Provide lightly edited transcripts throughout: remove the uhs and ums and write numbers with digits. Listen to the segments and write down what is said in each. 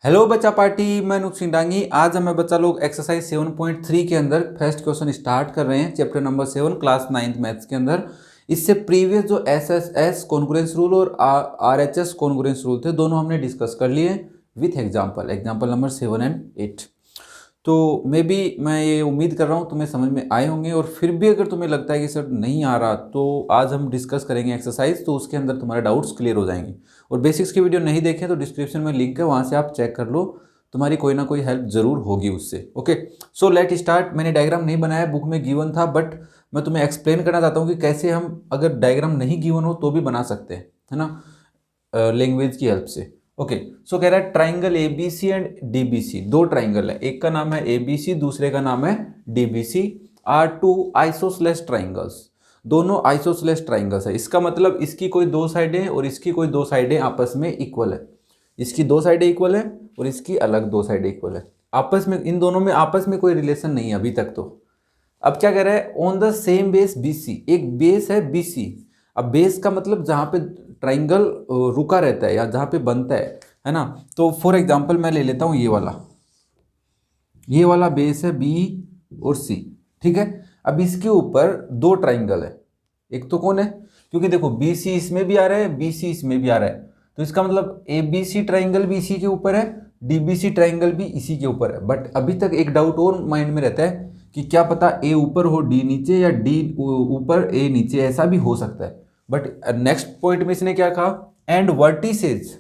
Hello बच्चा party, मैं अनुप सिंह डांगी। आज हमें बच्चा लोग एक्सरसाइज 7.3 के अंदर फर्स्ट क्वेश्चन स्टार्ट कर रहे हैं, chapter number 7 class 9th maths के अंदर। इससे प्रीवियस जो एसएसएस कॉन्ग्रुएंस रूल और आरएचएस कॉन्ग्रुएंस रूल थे, दोनों हमने डिस्कस कर लिए विथ एग्जाम्पल नंबर 7 एंड 8। तो मैं ये उम्मीद कर रहा हूँ तुम्हें समझ में आए होंगे, और फिर भी अगर तुम्हें लगता है कि सर नहीं आ रहा, तो आज हम डिस्कस करेंगे एक्सरसाइज, तो उसके अंदर तुम्हारे डाउट्स क्लियर हो जाएंगे। और बेसिक्स की वीडियो नहीं देखें तो डिस्क्रिप्शन में लिंक है, वहाँ से आप चेक कर लो, तुम्हारी कोई ना कोई हेल्प जरूर होगी उससे। Okay, so let start. मैंने डायग्राम नहीं बनाया, बुक में गिवन था, बट मैं तुम्हें एक्सप्लेन करना चाहता हूँ कि कैसे हम अगर डायग्राम नहीं गिवन हो तो भी बना सकते हैं, है ना, लैंग्वेज की हेल्प से। ओके, सो कह रहा है ट्राइंगल एबीसी एंड डीबीसी, दो ट्राइंगल है, एक का नाम है एबीसी, दूसरे का नाम है DBC, are two isosceles triangles. दोनों आइसोसेलेस ट्राइंगल्स है। इसका मतलब इसकी कोई दो साइडें और इसकी कोई दो साइडें आपस में इक्वल है। इसकी दो साइडें इक्वल है और इसकी अलग दो साइडें इक्वल है। आपस में, इन दोनों में आपस में कोई रिलेशन नहीं है अभी तक तो। अब क्या कह रहा है, on the same base BC, एक बेस है बीसी। अब बेस का मतलब जहां पे ट्राइंगल रुका रहता है या जहां पे बनता है ना। तो फॉर एग्जांपल मैं ले लेता हूं ये वाला बेस है बी और सी, ठीक है। अब इसके ऊपर दो ट्राइंगल है, एक तो कौन है, क्योंकि देखो बी सी इसमें भी आ रहा है, बी सी इसमें भी आ रहा है, तो इसका मतलब ए बी सी ट्राइंगल भी इसी के ऊपर है, डी बी सी ट्राइंगल भी इसी के ऊपर है। बट अभी तक एक डाउट और माइंड में रहता है कि क्या पता ए ऊपर हो डी नीचे, या डी ऊपर ए नीचे, ऐसा भी हो सकता है। बट नेक्स्ट पॉइंट में इसने क्या कहा, एंड वर्टिसेज।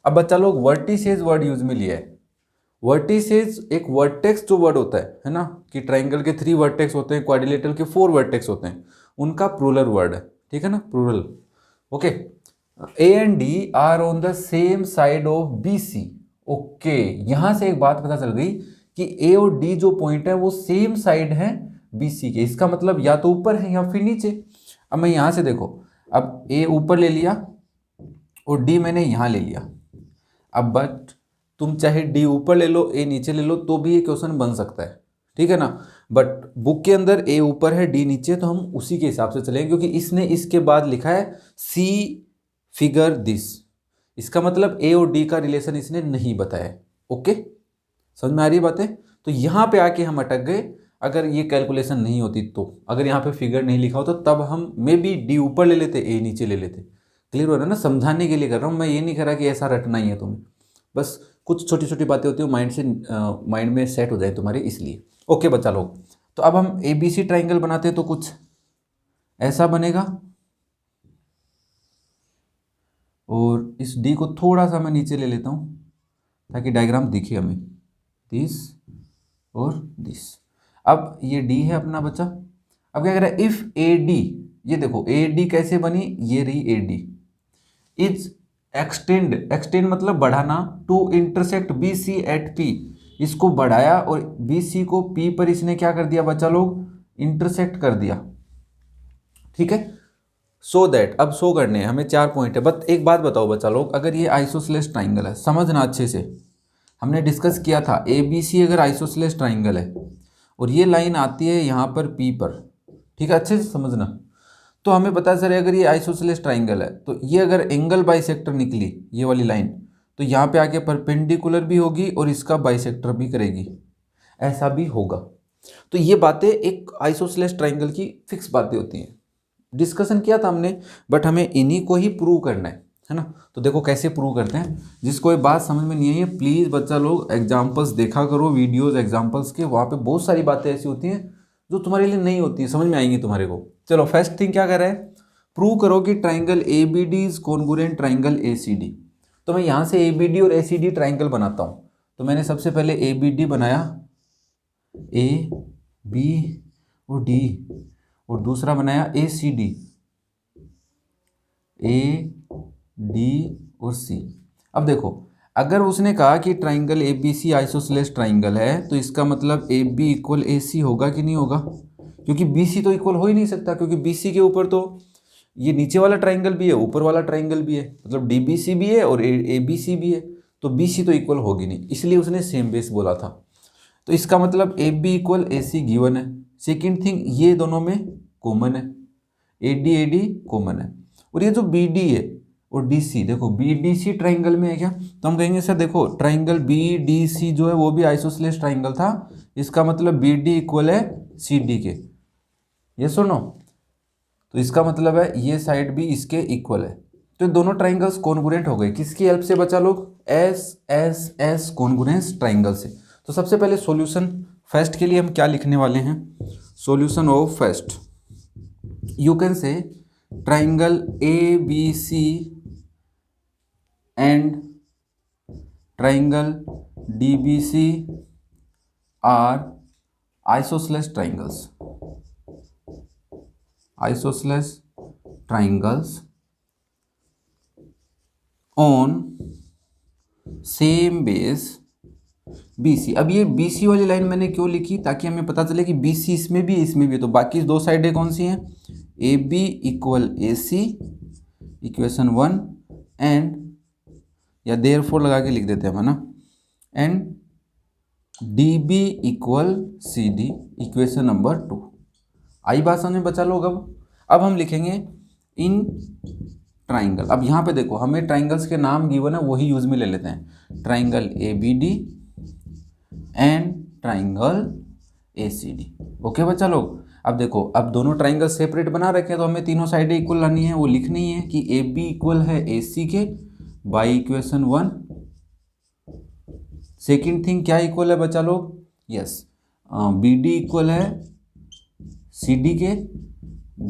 अब बच्चा लोग वर्टिसेज वर्ड यूज में लिया है। वर्टिसेज एक वर्टेक्स जो वर्ड होता है ना, कि ट्राइंगल के 3 वर्टेक्स होते हैं, क्वाड्रिलेटरल के 4 वर्टेक्स होते हैं, उनका प्लूरल वर्ड है, ठीक है ना, plural. Okay, A and D are on the same side of B C. Okay, यहां से एक बात पता चल गई कि ए और डी जो पॉइंट है वो सेम साइड है बी सी के। इसका मतलब या तो ऊपर है या फिर नीचे। अब मैं यहां से देखो, अब ए ऊपर ले लिया और डी मैंने यहां ले लिया। अब बट तुम चाहे डी ऊपर ले लो ए नीचे ले लो तो भी ये क्वेश्चन बन सकता है, ठीक है ना। बट बुक के अंदर ए ऊपर है डी नीचे, तो हम उसी के हिसाब से चलेंगे, क्योंकि इसने इसके बाद लिखा है सी फिगर दिस। इसका मतलब ए और डी का रिलेशन इसने नहीं बताया। ओके, समझ में आ रही है बातें। तो यहां पे आके हम अटक गए। अगर ये कैलकुलेशन नहीं होती तो, अगर यहाँ पे फिगर नहीं लिखा होता तब हम मे बी डी ऊपर ले लेते, ए नीचे ले लेते। क्लियर हो रहा है ना, समझाने के लिए कर रहा हूँ मैं, ये नहीं कर रहा कि ऐसा रटना ही है तुम्हें। बस कुछ छोटी छोटी बातें होती है माइंड में सेट हो जाए तुम्हारे, इसलिए। ओके बच्चा लोग, तो अब हम ए बी सी ट्राइंगल बनाते हैं तो कुछ ऐसा बनेगा, और इस डी को थोड़ा सा मैं नीचे ले लेता हूँ ताकि डायग्राम दिखे हमें, दिस और दिस। अब ये डी है अपना बच्चा। अब क्या कह रहा है, इफ ए डी, ये देखो ए डी कैसे बनी, ये रही ए डी, इज एक्सटेंड मतलब बढ़ाना, to intersect B C at P. इसको बढ़ाया और बी सी को पी पर इसने क्या कर दिया बच्चा लोग, इंटरसेक्ट कर दिया, ठीक है। सो दैट, अब शो करने हैं हमें 4 पॉइंट है। बट एक बात बताओ बच्चा लोग, अगर ये आइसोसेलेस ट्राइंगल है, समझना अच्छे से, हमने डिस्कस किया था ए बी सी अगर आइसोसेलेस ट्राइंगल है और ये लाइन आती है यहाँ पर पी पर, ठीक है, अच्छे से समझना। तो हमें पता है सर अगर ये आइसोसेलेस ट्राइंगल है तो ये अगर एंगल बाइसेक्टर निकली ये वाली लाइन, तो यहाँ पे आके परपेंडिकुलर भी होगी और इसका बाइसेक्टर भी करेगी, ऐसा भी होगा। तो ये बातें एक आइसोसेलेस ट्राइंगल की फिक्स बातें होती हैं, डिस्कशन किया था हमने। बट हमें इन्हीं को ही प्रूव करना है ना। तो देखो कैसे प्रूव करते हैं। जिसको ये बात समझ में नहीं आई है, प्लीज़ बच्चा लोग एग्जाम्पल्स देखा करो, वीडियोस एग्जाम्पल्स के, वहाँ पे बहुत सारी बातें ऐसी होती हैं जो तुम्हारे लिए नहीं होती है, समझ में आएंगी तुम्हारे को। चलो फर्स्ट थिंग क्या कर रहा है, प्रूव करो कि triangle A B D is congruent triangle A C D. तो मैं यहाँ से ए बी डी और ए सी डी ट्राइंगल बनाता हूँ। तो मैंने सबसे पहले ए बी डी बनाया, ए बी और डी, और दूसरा बनाया ए सी डी, ए डी और सी। अब देखो, अगर उसने कहा कि triangle A B C isosceles triangle है, तो इसका मतलब ए बी इक्वल ए सी होगा कि नहीं होगा, क्योंकि बी सी तो इक्वल हो ही नहीं सकता, क्योंकि बी सी के ऊपर तो ये नीचे वाला ट्राइंगल भी है, ऊपर वाला ट्राइंगल भी है, मतलब डी बी सी भी है और ए बी सी भी है, तो बी सी तो इक्वल होगी नहीं, इसलिए उसने सेम बेस बोला था। तो इसका मतलब A B equal A C given है। सेकेंड थिंग, ये दोनों में कॉमन है, ए डी कॉमन है। और ये जो बी डी है, और DC, देखो BDC ट्राइंगल में है क्या, तो हम कहेंगे सर देखो ट्राइंगल BDC जो है वो भी आइसोसेलेस ट्राइंगल था, इसका मतलब BD इक्वल है CD के, ये सुनो, तो इसका मतलब है ये साइड भी इसके इक्वल है। तो दोनों ट्राइंगल्स कॉन्ग्रुएंट हो गए, किसकी हेल्प से बचा लोग, एस कॉन्ग्रुएंस ट्राइंगल से। तो सबसे पहले सॉल्यूशन फर्स्ट के लिए हम क्या लिखने वाले हैं, solution of first, you can say triangle ABC and triangle DBC are isosceles triangles, isosceles triangles on same base BC। अब ये BC वाली लाइन मैंने क्यों लिखी, ताकि हमें पता चले कि BC इसमें भी इसमें भी है, तो बाकी दो साइडें कौन सी हैं, AB equal AC equation 1 and, या देयरफॉर लगा के लिख देते हैं हम, है ना, and DB equal CD equation number 2। आई बात समझ में बचा लोग। अब हम लिखेंगे इन ट्राइंगल। अब यहाँ पे देखो हमें ट्राइंगल्स के नाम गिवन है वही यूज में ले लेते हैं, triangle ABD and triangle ACD। Okay बच्चा लोग, अब देखो अब दोनों ट्राइंगल सेपरेट बना रखे हैं तो हमें तीनों साइडें इक्वल लानी है, वो लिखनी है कि AB इक्वल है AC के बाई इक्वेशन 1। सेकेंड थिंग क्या इक्वल है बच्चा लोग, यस BD इक्वल है CD के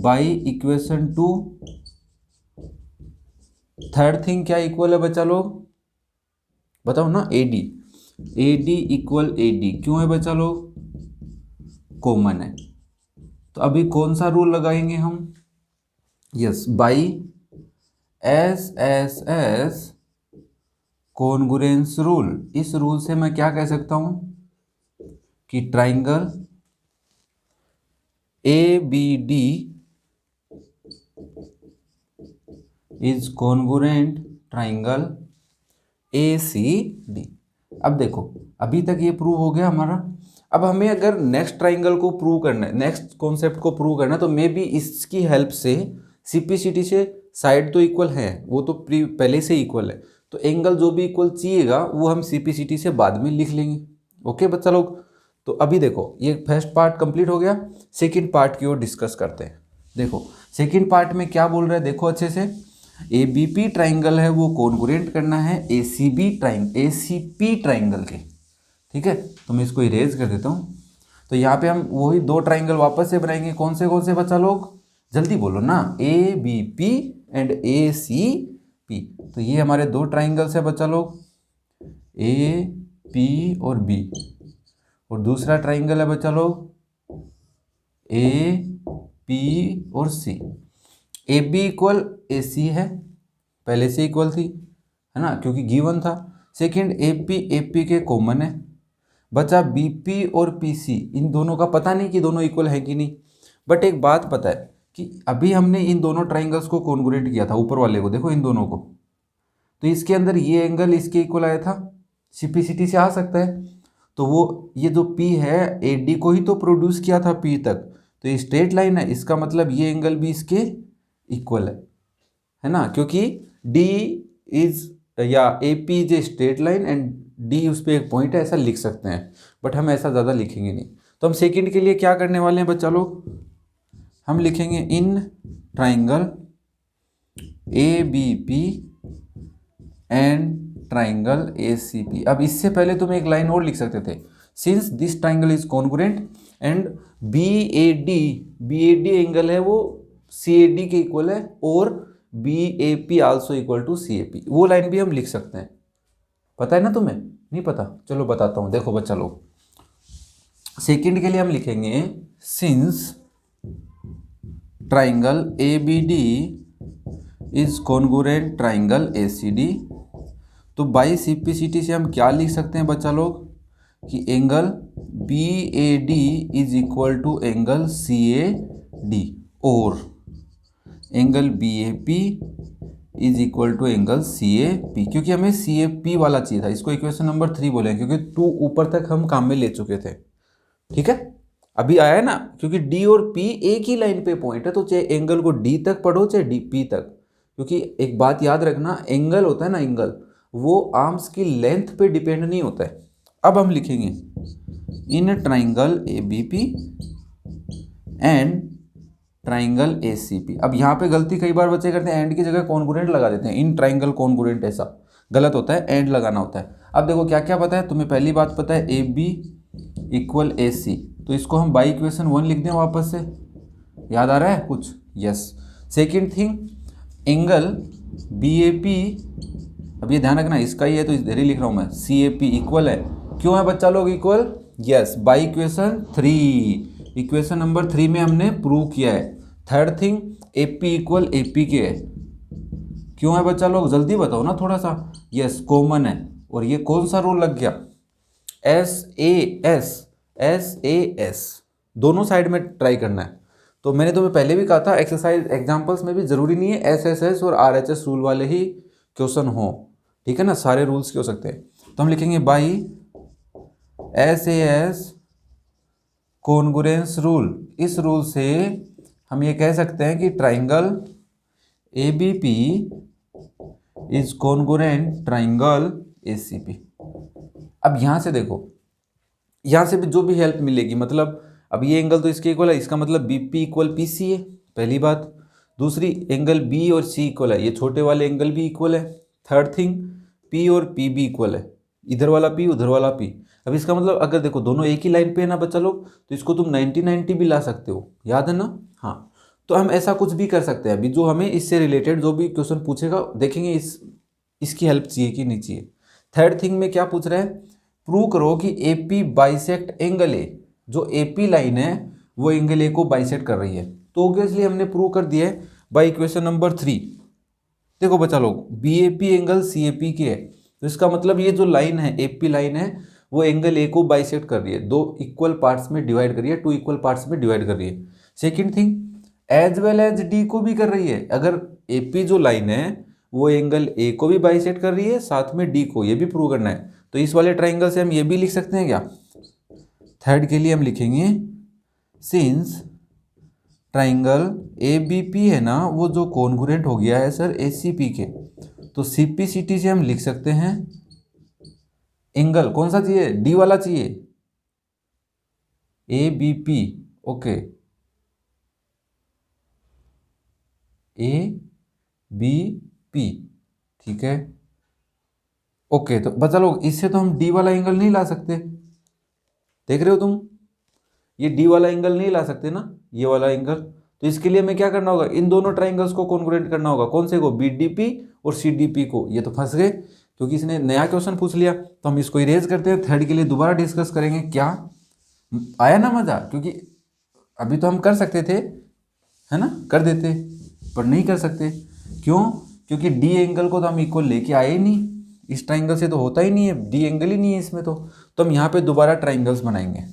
बाई इक्वेशन 2। थर्ड थिंग क्या इक्वल है बच्चा लोग, बताओ ना, AD इक्वल AD क्यों है बच्चा लोग, कॉमन है। तो अभी कौन सा रूल लगाएंगे हम, yes by SSS congruence rule. इस रूल से मैं क्या कह सकता हूं कि triangle ABD is congruent triangle ACD। अब देखो अभी तक ये प्रूव हो गया हमारा। अब हमें अगर नेक्स्ट ट्राइंगल को प्रूव करना है, नेक्स्ट कॉन्सेप्ट को प्रूव करना है, तो मे बी इसकी हेल्प से CPCT से साइड तो इक्वल है, वो तो पहले से इक्वल है, तो एंगल जो भी इक्वल चाहिएगा वो हम CPCT से बाद में लिख लेंगे। ओके बच्चा लोग, तो अभी देखो ये फर्स्ट पार्ट कंप्लीट हो गया, सेकंड पार्ट की ओर डिस्कस करते हैं। देखो सेकंड पार्ट में क्या बोल रहा है, देखो अच्छे से, ABP ट्राइंगल है वो कॉन्ग्रुएंट करना है ACP ट्राइंगल के, ठीक है। तो मैं इसको इरेज कर देता हूँ। तो यहाँ पे हम वही दो ट्राइंगल वापस से बनाएंगे, कौन से बच्चा लोग, जल्दी बोलो ना, ABP एंड ACP। तो ये हमारे दो ट्राइंगल्स है बच्चा लोग, AP और B, और दूसरा ट्राइंगल है बच्चा लोग AP और C। AB इक्वल AC है, पहले से इक्वल थी, है ना, क्योंकि गिवन था। सेकंड AP के कॉमन है, बचा BP और PC। इन दोनों का पता नहीं कि दोनों इक्वल है कि नहीं, बट एक बात पता है कि अभी हमने इन दोनों ट्राइंगल्स को कॉन्ग्रुएंट किया था, ऊपर वाले को देखो, इन दोनों को, तो इसके अंदर ये एंगल इसके इक्वल आया था, CPCT से आ सकता है। तो वो ये जो P है AD को ही तो प्रोड्यूस किया था P तक, तो ये स्ट्रेट लाइन है, इसका मतलब ये एंगल भी इसके इक्वल है ना, क्योंकि D इज या AP is a straight line and D उस पर एक पॉइंट है, ऐसा लिख सकते हैं, बट हम ऐसा ज़्यादा लिखेंगे नहीं। तो हम सेकंड के लिए क्या करने वाले हैं बच्चा लोग, हम लिखेंगे in triangle ABP and triangle ACP। अब इससे पहले तुम एक लाइन और लिख सकते थे, since this triangle is congruent and BAD angle है वो CAD के इक्वल है, और BAP also equal to CAP। वो लाइन भी हम लिख सकते हैं, पता है ना तुम्हें, नहीं पता, चलो बताता हूँ। देखो बच्चा लोग, सेकंड के लिए हम लिखेंगे since triangle ABD is congruent triangle ACD। तो बाई CPCT से हम क्या लिख सकते हैं बच्चा लोग, कि angle BAD is equal to angle CAD, और angle BAP is equal to angle CAP, क्योंकि हमें CAP वाला चाहिए था, इसको इक्वेशन नंबर 3 बोले, क्योंकि 2 ऊपर तक हम काम में ले चुके थे, ठीक है। अभी आया है ना, क्योंकि D और P एक ही लाइन पे पॉइंट है, तो चाहे एंगल को D तक पढ़ो चाहे P तक, क्योंकि एक बात याद रखना, एंगल होता है ना, एंगल वो आर्म्स की लेंथ पे डिपेंड नहीं होता है। अब हम लिखेंगे in triangle A B P and triangle A C P. अब यहाँ पे गलती कई बार बच्चे करते हैं, एंड की जगह कॉन्ग्रुएंट लगा देते हैं, इन ट्राइंगल कॉन्ग्रुएंट, ऐसा गलत होता है, एंड लगाना होता है। अब देखो क्या क्या पता है तुम्हें, पहली बात पता है ए बी इक्वल ए सी, तो इसको हम बाई इक्वेशन 1 लिख दें वापस से, याद आ रहा है कुछ? Yes. Second thing, angle B A P, अब ये ध्यान रखना इसका ही है तो इधर ही लिख रहा हूँ मैं, सी ए पी इक्वल है, क्यों है बच्चा लोग equal? Yes, by equation 3, equation number 3 में हमने प्रूव किया है। Third thing, A P equal A P के है, क्यों है बच्चा लोग? जल्दी बताओ ना थोड़ा सा। यस, कॉमन है। और ये कौन सा रूल लग गया? एस ए एस, दोनों साइड में ट्राई करना है। तो मैंने तुम्हें पहले भी कहा था एक्सरसाइज एग्जांपल्स में भी जरूरी नहीं है एस एस एस और आर एच एस रूल वाले ही क्वेश्चन हो, ठीक है ना, सारे रूल्स के हो सकते हैं। तो हम लिखेंगे by S A S congruence rule. इस रूल से हम ये कह सकते हैं कि triangle A B P is congruent triangle A C P. अब यहाँ से देखो, यहाँ से भी जो भी हेल्प मिलेगी, मतलब अब ये एंगल तो इसके इक्वल है, इसका मतलब B P equal P C है, पहली बात। दूसरी, एंगल बी और सी इक्वल है, ये छोटे वाले एंगल भी इक्वल है। थर्ड थिंग, पी और पी भी इक्वल है, इधर वाला पी उधर वाला पी। अब इसका मतलब अगर देखो दोनों एक ही लाइन पे है ना बच्चा लोग, तो इसको तुम 90-90 भी ला सकते हो, याद है ना? हाँ, तो हम ऐसा कुछ भी कर सकते हैं। अभी जो हमें इससे रिलेटेड जो भी क्वेश्चन पूछेगा देखेंगे इसकी हेल्प चाहिए कि नहीं चाहिए। थर्ड थिंग में क्या पूछ रहे हैं? प्रूव करो कि A P bisect angle A, जो ए पी लाइन है वो एंगल ए को बाइसेक्ट कर रही है। तो ऑब्वियसली हमने प्रूव कर दिया है बाई इक्वेशन नंबर 3। देखो बच्चा लोग, B A P angle C A P की है, तो इसका मतलब ये जो लाइन है ए पी लाइन है वो एंगल ए को बाइसेक्ट कर रही है, 2 इक्वल पार्ट्स में डिवाइड कर रही है, 2 इक्वल पार्ट्स में डिवाइड कर रही है। Second thing, as well as D को भी कर रही है। अगर ए पी जो लाइन है वो एंगल ए को भी बाइसेक्ट कर रही है, साथ में डी को, ये भी प्रूव करना है। तो इस वाले ट्राइंगल से हम ये भी लिख सकते हैं क्या? थर्ड के लिए हम लिखेंगे since triangle A B P है ना, वो जो कॉन्ग्रुएंट हो गया है सर ए सी पी के, तो सी पी सी टी से हम लिख सकते हैं एंगल कौन सा चाहिए? डी वाला चाहिए, A B P. Okay, A B P, ठीक है। ओके, तो बच्चा लोग इससे तो हम डी वाला एंगल नहीं ला सकते, देख रहे हो तुम, ये डी वाला एंगल नहीं ला सकते ना, ये वाला एंगल। तो इसके लिए हमें क्या करना होगा? इन दोनों ट्राइंगल्स को कॉन्ग्रुएंट करना होगा। कौन से को? बी डी पी और सी डी पी को। ये तो फंस गए क्योंकि इसने नया क्वेश्चन पूछ लिया, तो हम इसको इरेज करते हैं। थर्ड के लिए दोबारा डिस्कस करेंगे। क्या आया ना मजा? क्योंकि अभी तो हम कर सकते थे, है ना, कर देते, पर नहीं कर सकते। क्यों? क्योंकि डी एंगल को तो हम इक्वल लेके आए ही नहीं, इस ट्राइंगल से तो होता ही नहीं है, डी एंगल ही नहीं है इसमें। तो हम यहाँ पे दोबारा ट्राइंगल्स बनाएंगे।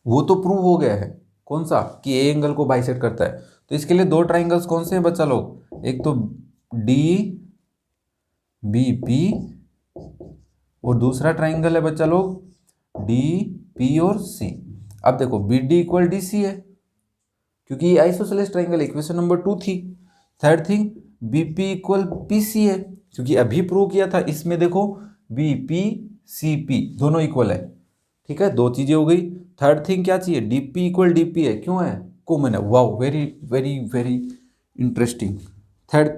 वो तो प्रूव हो गया है, कौन सा? कि ए एंगल को बाइसेक्ट करता है। तो इसके लिए 2 ट्राइंगल्स कौन से हैं बच्चा लोग? एक तो डी बी पी और दूसरा ट्राइंगल है बच्चा लोग डी पी और सी। अब देखो B D equal D C है क्योंकि ये आइसोसेलेस ट्राइंगल, इक्वेशन नंबर 2 थी। Third thing, B P equal P C है क्योंकि अभी प्रूव किया था, इसमें देखो बी पी सी पी दोनों इक्वल है, ठीक है, 2 चीजें हो गई। थर्ड थिंग क्या चाहिए? D P equal D P है, क्यों है? कॉमन है। Wow, very very very interesting. Third,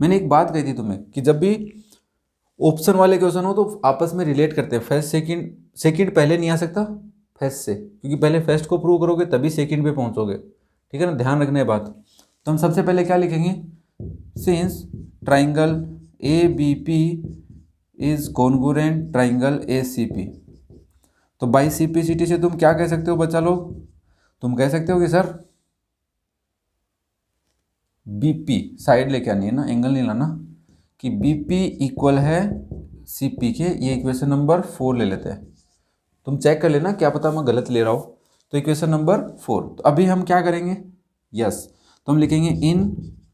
मैंने एक बात कही थी तुम्हें कि जब भी ऑप्शन वाले क्वेश्चन हो तो आपस में रिलेट करते हैं। फर्स्ट सेकंड पहले नहीं आ सकता फर्स्ट से, क्योंकि पहले फर्स्ट को प्रूव करोगे तभी सेकंड पे पहुंचोगे, ठीक है ना, ध्यान रखने बात। तो हम सबसे पहले क्या लिखेंगे? Since triangle A B P is congruent triangle A C P. तो by C P C T से तुम क्या कह सकते हो बच्चा लोग? तुम कह सकते हो कि सर बी पी साइड लेके आनी है ना, एंगल नहीं लाना, कि बी पी इक्वल है सी पी के। ये इक्वेशन नंबर 4 ले लेते हैं, तुम चेक कर लेना, क्या पता मैं गलत ले रहा हूँ। तो इक्वेशन नंबर 4, तो अभी हम क्या करेंगे? यस, तो हम लिखेंगे इन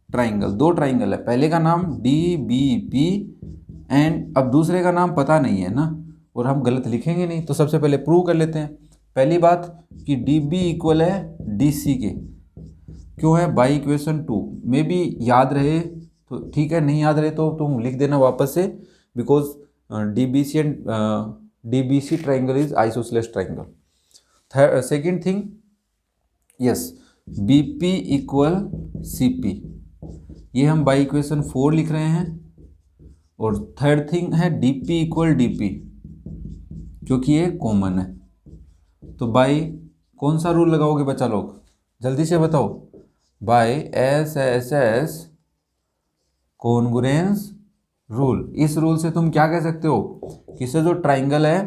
ट्राइंगल, 2 ट्राइंगल है, पहले का नाम डी बी पी एंड अब दूसरे का नाम पता नहीं है ना, और हम गलत लिखेंगे नहीं, तो सबसे पहले प्रूव कर लेते हैं। पहली बात कि डी बी इक्वल है डी सी के, क्यों है, बाई इक्वेशन 2 में भी याद रहे तो ठीक है, नहीं याद रहे तो तुम लिख देना वापस से, because DBC and DBC triangle is isosceles triangle. Second thing, yes, BP equal CP, ये हम बाई इक्वेशन 4 लिख रहे हैं। और थर्ड थिंग है डीपी इक्वल डीपी, क्योंकि ये कॉमन है। तो बाई कौन सा रूल लगाओगे बच्चा लोग, जल्दी से बताओ, by S S S congruence rule. इस रूल से तुम क्या कह सकते हो कि इससे जो ट्राइंगल है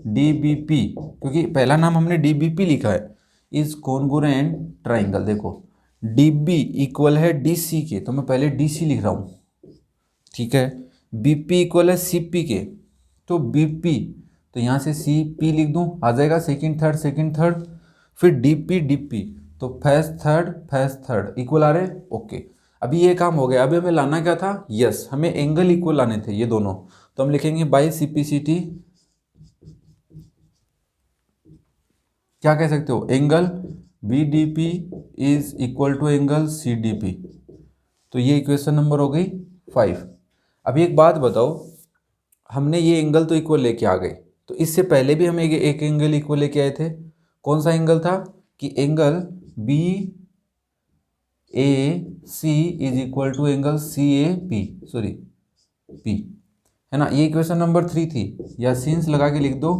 डीबीपी, क्योंकि पहला नाम हमने डीबीपी लिखा है, इज कॉन्ग्रुएंट ट्राइंगल। देखो डीबी इक्वल है डीसी के, तो मैं पहले डीसी लिख रहा हूँ, ठीक है। बीपी इक्वल है सीपी के, तो बीपी, तो यहाँ से सीपी लिख दूँ, आ जाएगा सेकंड थर्ड सेकंड थर्ड, फिर डीपी डीपी, तो फर्स्ट थर्ड इक्वल आ रहे, ओके। अभी ये काम हो गया, अभी हमें लाना क्या था, यस, हमें एंगल इक्वल लाने थे ये दोनों, तो हम लिखेंगे बाई सीपीसीटी, क्या कह सकते हो, angle BDP is equal to angle CDP. तो ये इक्वेशन नंबर हो गई 5। अभी एक बात बताओ, हमने ये एंगल तो इक्वल लेके आ गए, तो इससे पहले भी हम एक एंगल इक्वल लेके आए थे। कौन सा एंगल था कि angle B A C is equal to angle C A P, sorry P, है ना। ये इक्वेशन नंबर 3 थी, या सिंस लगा के लिख दो।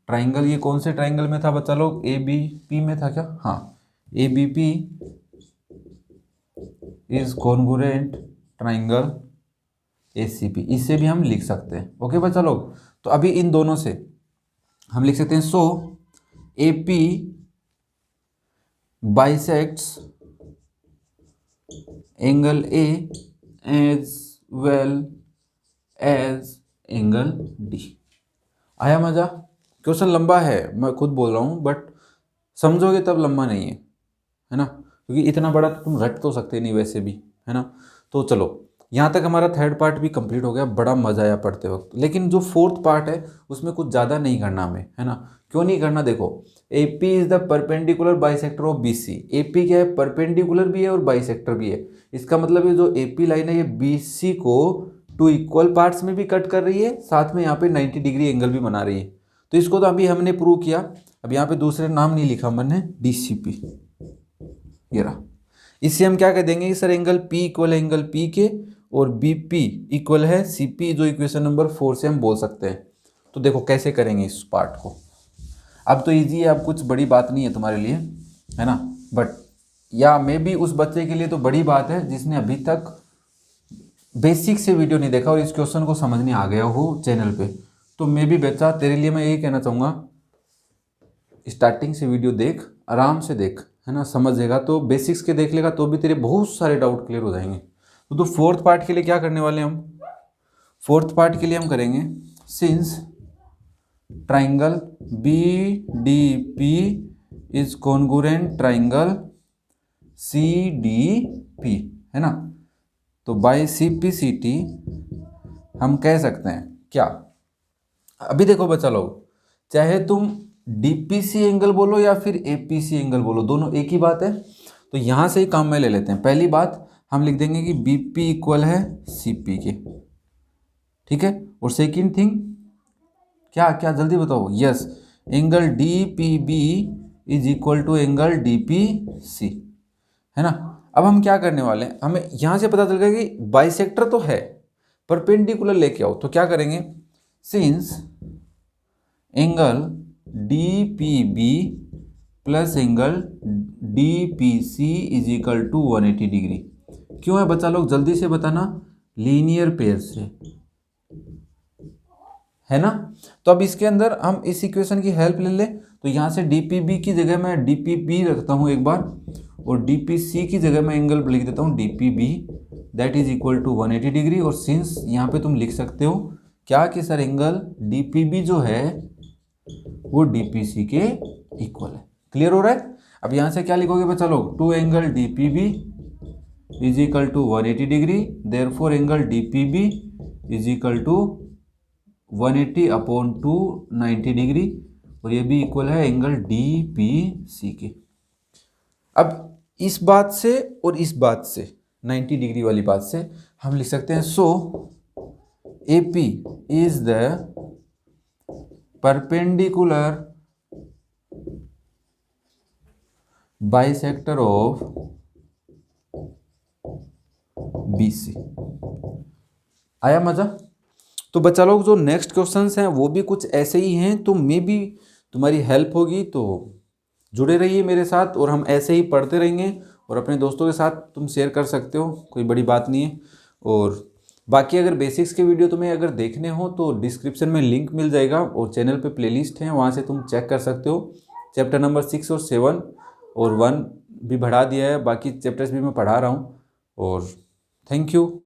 ट्राइंगल ये कौन से ट्राइंगल में था बच्चा लोग, ए बी पी में था क्या, हाँ, A B P is congruent triangle A C P, इससे भी हम लिख सकते हैं, ओके बच्चा लोग। तो अभी इन दोनों से हम लिख सकते हैं, so A P bisects angle A as well as angle D. आया मजा? क्वेश्चन लंबा है, मैं खुद बोल रहा हूँ, बट समझोगे तब लंबा नहीं है ना, क्योंकि इतना बड़ा तो तुम रट तो सकते नहीं वैसे भी, है ना। तो चलो यहाँ तक हमारा थर्ड पार्ट भी कंप्लीट हो गया, बड़ा मजा आया पढ़ते वक्त। लेकिन जो फोर्थ पार्ट है उसमें कुछ ज़्यादा नहीं करना हमें, है ना। क्यों नहीं करना, देखो A P is the perpendicular bisector of B C. A P क्या है, परपेंडिकुलर भी है और बाइसेक्टर भी है। इसका मतलब ये जो ए पी लाइन है ये बी सी को 2 इक्वल पार्ट्स में भी कट कर रही है, साथ में यहाँ पे 90 डिग्री एंगल भी बना रही है। तो इसको तो अभी हमने प्रूव किया। अब यहाँ पे दूसरे नाम नहीं लिखा मैंने, डी सी पी, ये रहा। इससे हम क्या कह देंगे कि सर एंगल P इक्वल है एंगल P के, और BP इक्वल है CP, जो इक्वेशन नंबर 4 से हम बोल सकते हैं। तो देखो कैसे करेंगे इस पार्ट को। अब तो इजी है, अब कुछ बड़ी बात नहीं है तुम्हारे लिए, है ना। बट या मे बी उस बच्चे के लिए तो बड़ी बात है जिसने अभी तक बेसिक से वीडियो नहीं देखा और इस क्वेश्चन को समझने आ गया हो चैनल पे। तो मे बी बच्चा, तेरे लिए मैं यही कहना चाहूँगा, स्टार्टिंग से वीडियो देख, आराम से देख, है ना, समझेगा तो बेसिक्स के देख लेगा तो भी तेरे बहुत सारे डाउट क्लियर हो जाएंगे। तो फोर्थ पार्ट के लिए क्या करने वाले हम, फोर्थ पार्ट के लिए हम करेंगे, since triangle B D P is congruent triangle C D P, है ना। तो by C P C T हम कह सकते हैं क्या, अभी देखो बच्चा लोग, चाहे तुम डीपीसी एंगल बोलो या फिर एपीसी एंगल बोलो, दोनों एक ही बात है। तो यहाँ से ही काम में ले लेते हैं। पहली बात हम लिख देंगे कि बीपी इक्वल है सीपी के, ठीक है। और सेकंड थिंग क्या क्या, जल्दी बताओ, yes, angle DPB is equal to angle DPC, है ना। अब हम क्या करने वाले हैं, हमें यहाँ से पता चल गया कि बाइसेक्टर तो है, परपेंडिकुलर लेके आओ। तो क्या करेंगे, since angle DPB plus angle DPC is equal to 180 degree. क्यों है बच्चा लोग, जल्दी से बताना, लीनियर पेयर से, है ना। तो अब इसके अंदर हम इस इक्वेशन की हेल्प ले ले, तो यहाँ से DPB की जगह मैं DPB रखता हूँ एक बार, और DPC की जगह मैं एंगल लिख देता हूँ DPB, that is equal to 180 degree. और सिंस यहाँ पे तुम लिख सकते हो क्या कि सर एंगल DPB जो है वो DPC के इक्वल है। क्लियर हो रहा है? अब यहाँ से क्या लिखोगे बच्चा लोग, 2 angle DPB is equal to 180 degree, therefore angle DPB is equal to 180 upon 2 90 degree, और ये भी इक्वल है एंगल DPC के। अब इस बात से और इस बात से 90 डिग्री वाली बात से हम लिख सकते हैं सो AP is the perpendicular bisector of BC। आया मजा? तो बच्चा लोग जो नेक्स्ट क्वेश्चंस हैं वो भी कुछ ऐसे ही हैं, तो मे भी तुम्हारी हेल्प होगी, तो जुड़े रहिए मेरे साथ और हम ऐसे ही पढ़ते रहेंगे और अपने दोस्तों के साथ तुम शेयर कर सकते हो, कोई बड़ी बात नहीं है। और बाकी अगर बेसिक्स के वीडियो तुम्हें अगर देखने हो तो डिस्क्रिप्शन में लिंक मिल जाएगा और चैनल पे प्लेलिस्ट है, वहाँ से तुम चेक कर सकते हो। चैप्टर नंबर 6 और 7 और 1 भी बढ़ा दिया है, बाकी चैप्टर्स भी मैं पढ़ा रहा हूँ। और थैंक यू।